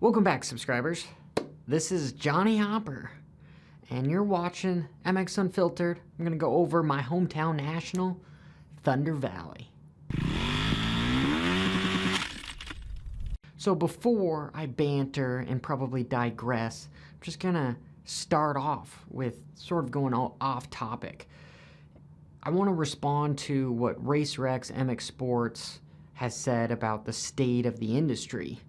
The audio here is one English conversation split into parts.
Welcome back, subscribers. This is Johnny Hopper, and you're watching MX Unfiltered. I'm going to go over my hometown national, Thunder Valley. So before I banter and probably digress, I'm just going to start off with sort of going off topic. I want to respond to what Race Rex MX Sports has said about the state of the industry.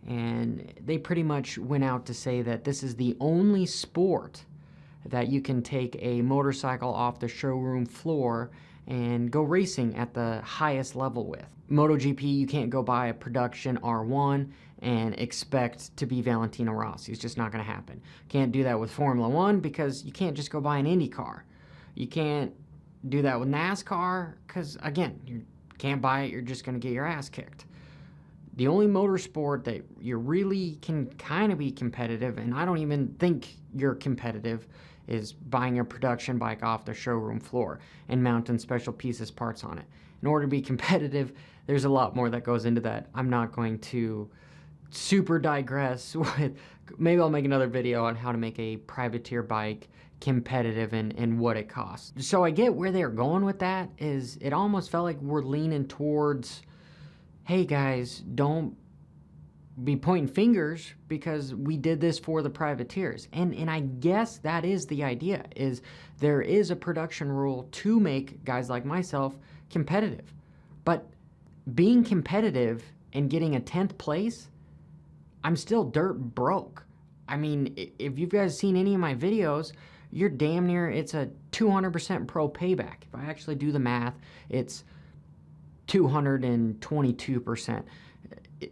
And they pretty much went out to say that this is the only sport that you can take a motorcycle off the showroom floor and go racing at the highest level with. MotoGP, you can't go buy a production R1 and expect to be Valentino Rossi. It's just not going to happen. Can't do that with Formula 1 because you can't just go buy an Indy car. You can't do that with NASCAR because, again, you can't buy it. You're just going to get your ass kicked. The only motorsport that you really can kind of be competitive, and I don't even think you're competitive, is buying a production bike off the showroom floor and mounting special pieces parts on it. In order to be competitive, there's a lot more that goes into that. I'm not going to super digress with, maybe I'll make another video on how to make a privateer bike competitive and what it costs. So I get where they're going with that, is it almost felt like we're leaning towards, hey guys, don't be pointing fingers because we did this for the privateers. And I guess that is the idea, is there is a production rule to make guys like myself competitive. But being competitive and getting a 10th place, I'm still dirt broke. I mean, if you guys seen any of my videos, you're damn near, it's a 200% pro payback. If I actually do the math, it's 222%.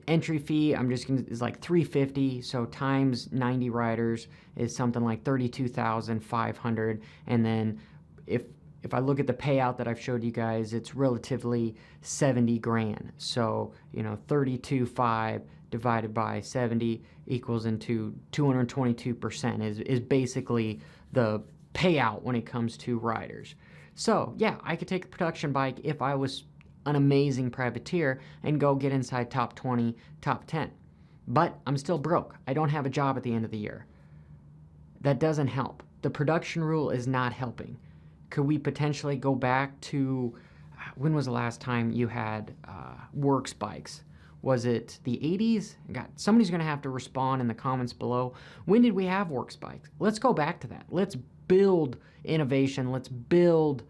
Entry fee, I'm just gonna, is like $350, so times 90 riders is something like $32,500. And then if I look at the payout that I've showed you guys, it's relatively 70 grand. So, you know, 32.5 divided by 70 equals into 222% is basically the payout when it comes to riders. So yeah, I could take a production bike if I was an amazing privateer and go get inside top 20, top 10. But I'm still broke. I don't have a job at the end of the year. That doesn't help. The production rule is not helping. Could we potentially go back to, when was the last time you had works bikes? Was it the 80s? God, somebody's going to have to respond in the comments below. When did we have works bikes? Let's go back to that. Let's build innovation. Let's build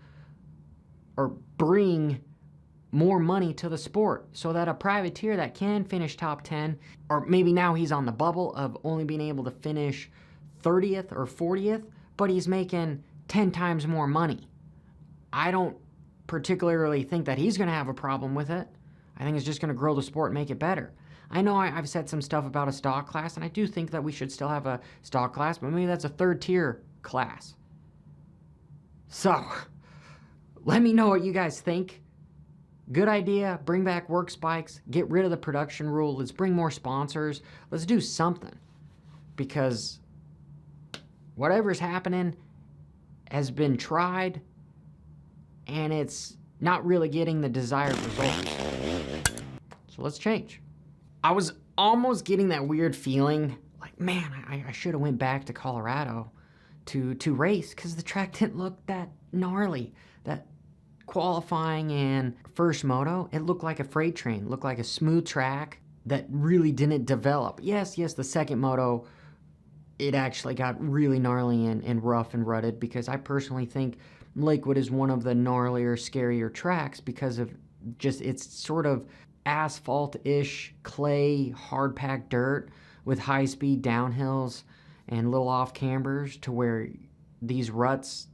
or bring more money to the sport so that a privateer that can finish top 10, or maybe now he's on the bubble of only being able to finish 30th or 40th, but he's making 10 times more money. I don't particularly think that he's going to have a problem with it. I think it's just going to grow the sport and make it better. I know I've said some stuff about a stock class, and I do think that we should still have a stock class, but maybe that's a third tier class. So, let me know what you guys think. Good idea, bring back works bikes, get rid of the production rule, let's bring more sponsors, let's do something. Because whatever's happening has been tried, and it's not really getting the desired results. So let's change. I was almost getting that weird feeling, like, man, I should have went back to Colorado to race, because the track didn't look that gnarly. That qualifying and first moto, it looked like a freight train, looked like a smooth track that really didn't develop. Yes, the second moto, it actually got really gnarly and rough and rutted, because I personally think Lakewood is one of the gnarlier, scarier tracks because of just its sort of asphalt-ish, clay, hard-packed dirt with high-speed downhills and little off-cambers, to where these ruts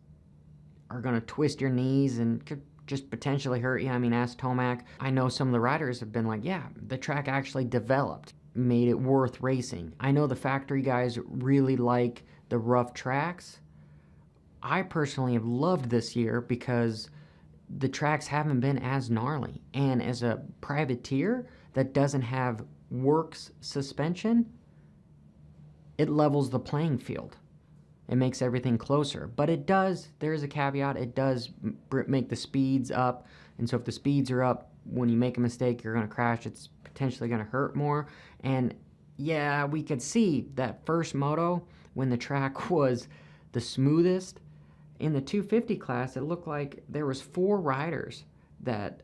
are going to twist your knees and could just potentially hurt you. I mean, ask Tomac. I know some of the riders have been like, yeah, the track actually developed, made it worth racing. I know the factory guys really like the rough tracks. I personally have loved this year because the tracks haven't been as gnarly. And as a privateer that doesn't have works suspension, it levels the playing field. It makes everything closer. But it does, there is a caveat, it does make the speeds up. And so if the speeds are up, when you make a mistake, you're going to crash. It's potentially going to hurt more. And yeah, we could see that first moto when the track was the smoothest. In the 250 class, it looked like there was 4 riders that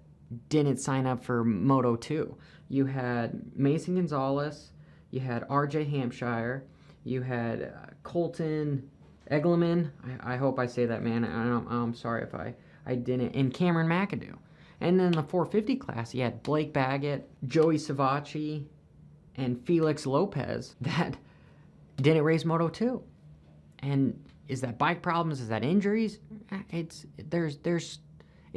didn't sign up for Moto 2. You had Mason Gonzalez, you had RJ Hampshire, you had Colton Egleman. I hope I say that, man. I'm sorry if I didn't. And Cameron McAdoo. And then the 450 class, you had Blake Baggett, Joey Savacci, and Felix Lopez that didn't race Moto 2. And is that bike problems? Is that injuries? It's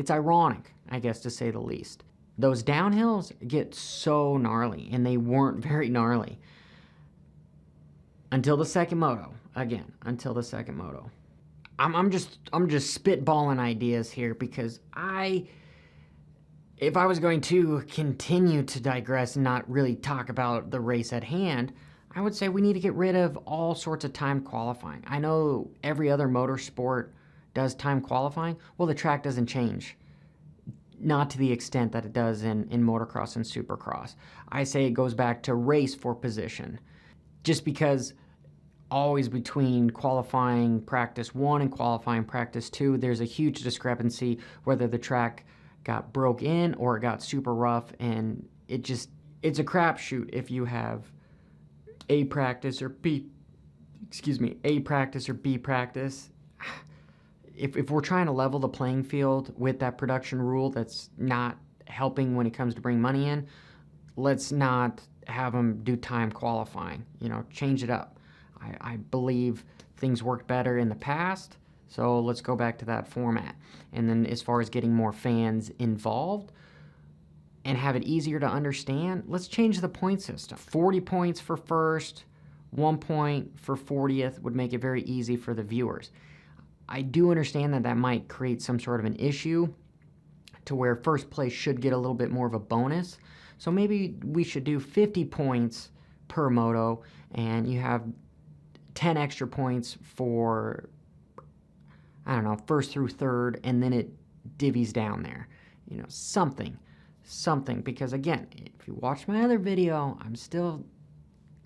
ironic, I guess, to say the least. Those downhills get so gnarly, and they weren't very gnarly until the second moto. Again, until the second moto. I'm just spitballing ideas here because if I was going to continue to digress and not really talk about the race at hand, I would say we need to get rid of all sorts of time qualifying. I know every other motorsport does time qualifying. Well, the track doesn't change. Not to the extent that it does in motocross and supercross. I say it goes back to race for position. Just because always between qualifying practice 1 and qualifying practice 2, there's a huge discrepancy whether the track got broke in or it got super rough, and it's a crapshoot if you have A practice or B practice. If we're trying to level the playing field with that production rule that's not helping when it comes to bring money in, let's not have them do time qualifying. Change it up. I believe things worked better in the past, so let's go back to that format. And then as far as getting more fans involved and have it easier to understand, let's change the point system. 40 points for first, 1 point for 40th would make it very easy for the viewers. I do understand that might create some sort of an issue to where first place should get a little bit more of a bonus. So maybe we should do 50 points per moto, and you have 10 extra points for, I don't know, first through third, and then it divvies down there. Something. Because again, if you watch my other video, I'm still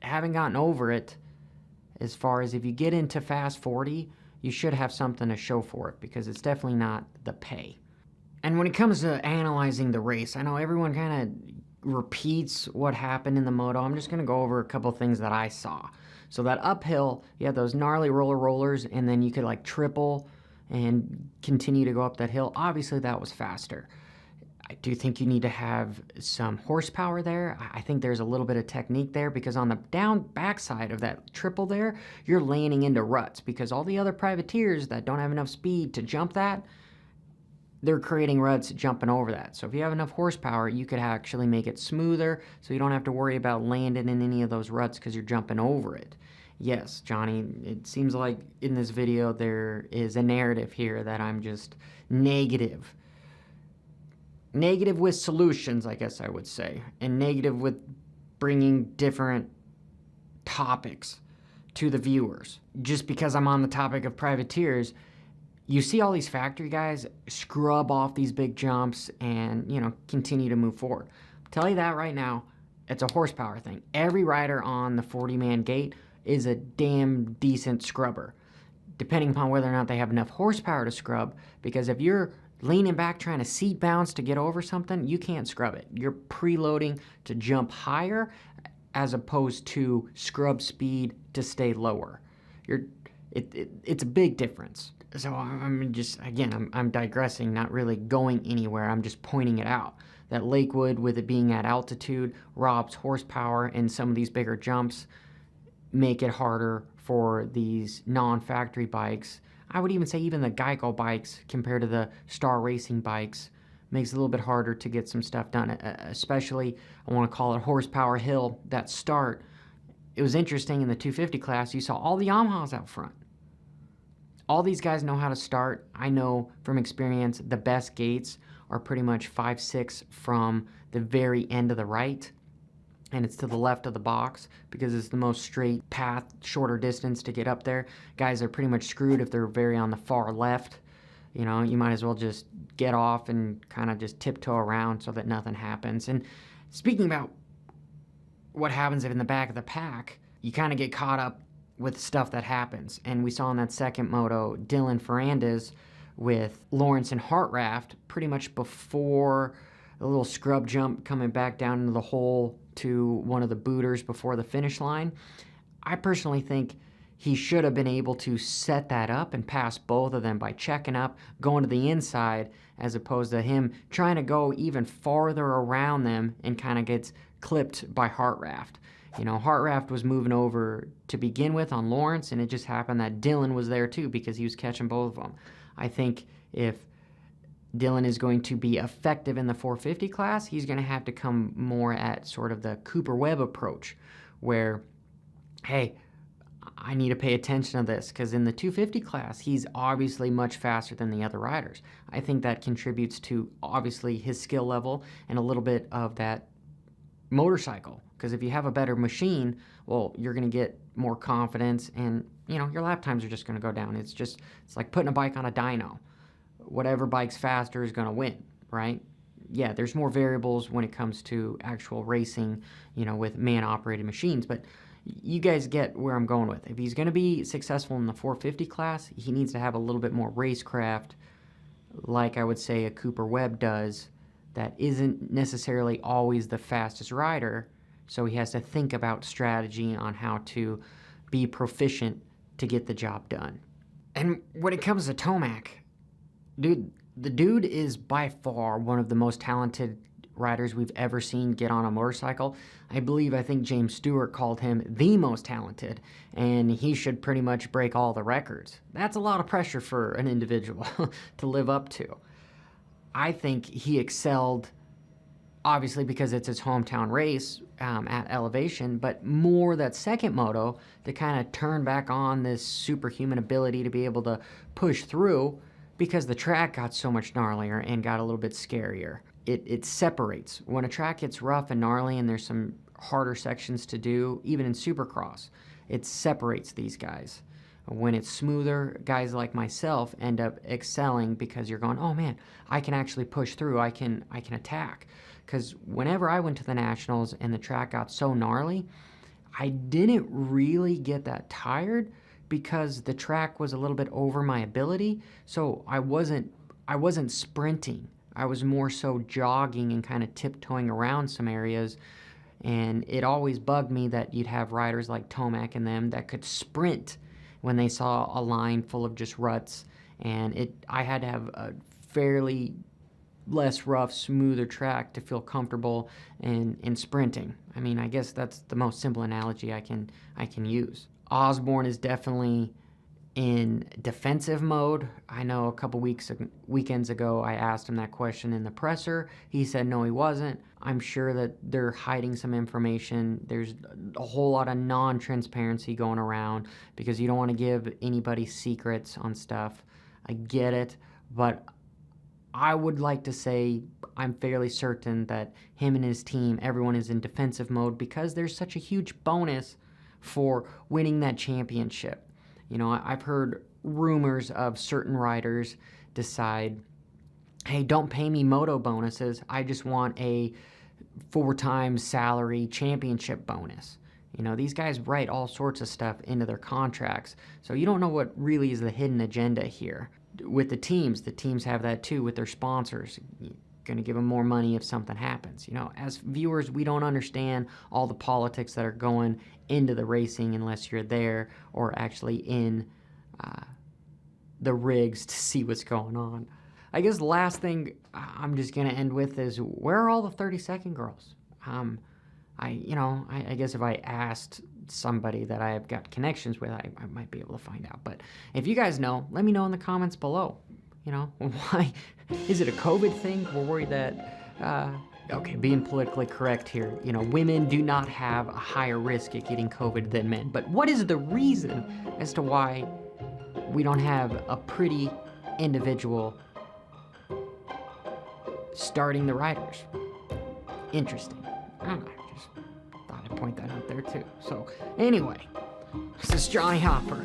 haven't gotten over it as far as if you get into Fast 40, you should have something to show for it, because it's definitely not the pay. And when it comes to analyzing the race, I know everyone kind of repeats what happened in the moto. I'm just going to go over a couple things that I saw. So that uphill, you had those gnarly rollers, and then you could like triple and continue to go up that hill. Obviously, that was faster. I do think you need to have some horsepower there. I think there's a little bit of technique there, because on the backside of that triple there, you're landing into ruts, because all the other privateers that don't have enough speed to jump that, they're creating ruts jumping over that. So if you have enough horsepower, you could actually make it smoother, so you don't have to worry about landing in any of those ruts because you're jumping over it. Yes, Johnny, it seems like in this video there is a narrative here that I'm just negative. Negative with solutions, I guess I would say, and negative with bringing different topics to the viewers. Just because I'm on the topic of privateers, you see all these factory guys scrub off these big jumps and, continue to move forward. I'll tell you that right now, it's a horsepower thing. Every rider on the 40-man gate is a damn decent scrubber, depending upon whether or not they have enough horsepower to scrub, because if you're leaning back trying to seat bounce to get over something, you can't scrub it. You're preloading to jump higher as opposed to scrub speed to stay lower. It's a big difference. So I'm digressing, not really going anywhere. I'm just pointing it out. That Lakewood, with it being at altitude, robs horsepower, and some of these bigger jumps make it harder for these non-factory bikes. I would even say even the Geico bikes compared to the Star Racing bikes makes it a little bit harder to get some stuff done, especially, I want to call it horsepower hill, that start. It was interesting in the 250 class, you saw all the Yamahas out front. All these guys know how to start. I know from experience the best gates are pretty much 5-6 from the very end of the right, and it's to the left of the box because it's the most straight path, shorter distance to get up there. Guys are pretty much screwed if they're very on the far left. You might as well just get off and kind of just tiptoe around so that nothing happens. And speaking about what happens if in the back of the pack, you kind of get caught up with stuff that happens. And we saw in that second moto, Dylan Ferrandis with Lawrence and Hartraft pretty much before a little scrub jump coming back down into the hole to one of the booters before the finish line. I personally think he should have been able to set that up and pass both of them by checking up, going to the inside, as opposed to him trying to go even farther around them and kind of gets clipped by Hartraft. You know, Hartraft was moving over to begin with on Lawrence, and it just happened that Dylan was there too because he was catching both of them. I think if Dylan is going to be effective in the 450 class, he's going to have to come more at sort of the Cooper Webb approach, where, hey, I need to pay attention to this, because in the 250 class, he's obviously much faster than the other riders. I think that contributes to, obviously, his skill level and a little bit of that motorcycle, because if you have a better machine, well, you're going to get more confidence, and, you know, your lap times are just going to go down. It's like putting a bike on a dyno. Whatever bike's faster is going to win, right? Yeah, there's more variables when it comes to actual racing, you know, with man-operated machines, but you guys get where I'm going with. If he's going to be successful in the 450 class, he needs to have a little bit more racecraft, like I would say a Cooper Webb does, that isn't necessarily always the fastest rider, so he has to think about strategy on how to be proficient to get the job done. And when it comes to Tomac, dude, the dude is by far one of the most talented riders we've ever seen get on a motorcycle. I think James Stewart called him the most talented, and he should pretty much break all the records. That's a lot of pressure for an individual to live up to. I think he excelled, obviously because it's his hometown race at elevation, but more that second moto to kind of turn back on this superhuman ability to be able to push through, because the track got so much gnarlier and got a little bit scarier. It separates. When a track gets rough and gnarly and there's some harder sections to do, even in Supercross, it separates these guys. When it's smoother, guys like myself end up excelling because you're going, oh man, I can actually push through, I can attack. Because whenever I went to the Nationals and the track got so gnarly, I didn't really get that tired because the track was a little bit over my ability, so I wasn't sprinting. I was more so jogging and kind of tiptoeing around some areas, and it always bugged me that you'd have riders like Tomac and them that could sprint when they saw a line full of just ruts, and I had to have a fairly less rough, smoother track to feel comfortable in sprinting. I mean, I guess that's the most simple analogy I can use. Osborne is definitely in defensive mode. I know a couple weekends ago I asked him that question in the presser. He said no, he wasn't. I'm sure that they're hiding some information. There's a whole lot of non-transparency going around because you don't want to give anybody secrets on stuff. I get it, but I would like to say I'm fairly certain that him and his team, everyone is in defensive mode because there's such a huge bonus for winning that championship. You know, I've heard rumors of certain riders decide, hey, don't pay me moto bonuses. I just want a 4-time salary championship bonus. You know, these guys write all sorts of stuff into their contracts. So you don't know what really is the hidden agenda here. With the teams have that too with their sponsors. You're going to give them more money if something happens. You know, as viewers, we don't understand all the politics that are going into the racing unless you're there or actually in the rigs to see what's going on. I guess the last thing I'm just going to end with is, where are all the 30-second girls? I guess if I asked somebody that I've got connections with, I might be able to find out. But if you guys know, let me know in the comments below. You know, why? Is it a COVID thing? We're worried that, okay, being politically correct here, you know, women do not have a higher risk at getting COVID than men. But what is the reason as to why we don't have a pretty individual starting the riders? Interesting. I don't know, I just thought I'd point that out there too. So, anyway, this is Johnny Hopper.